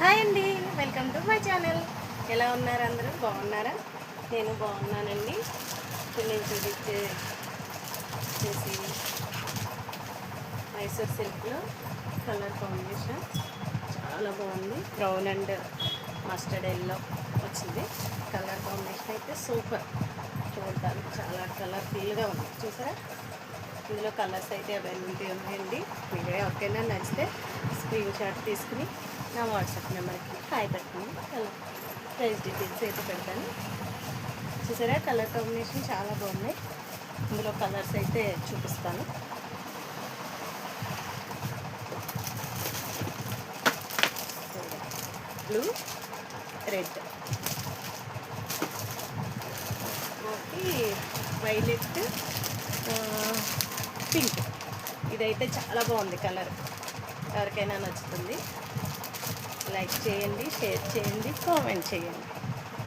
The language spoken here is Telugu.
హాయ్ అండి, వెల్కమ్ టు మై ఛానల్. ఎలా ఉన్నారు అందరూ? బాగున్నారా? నేను బాగున్నానండి. ఇప్పుడు నేను చూపించేసి మైసూర్ సిల్క్లో కలర్ కాంబినేషన్ చాలా బాగుంది. బ్రౌన్ అండ్ మస్టర్డ్ ఎల్లో వచ్చింది. కలర్ కాంబినేషన్ అయితే సూపర్. చూడడానికి చాలా కలర్ఫుల్గా ఉంది. చూసారా? ఇందులో కలర్స్ అయితే అవైలబిలిటీ ఉన్నాయండి. మీరు ఎవరికైనా నచ్చితే స్క్రీన్ షాట్ తీసుకుని నా వాట్సాప్ నెంబర్కి హాయ్ పెట్టండి. ప్రైస్ డీటెయిల్స్ అయితే పెడతాను. చూసారా? కలర్ కాంబినేషన్ చాలా బాగున్నాయి. ఇందులో కలర్స్ అయితే చూపిస్తాను. Blue, red, violet, pink. ఇదైతే చాలా బాగుంది కలర్. ఎవరికైనా నచ్చుతుంది. లైక్ చేయండి, షేర్ చేయండి, కామెంట్ చేయండి.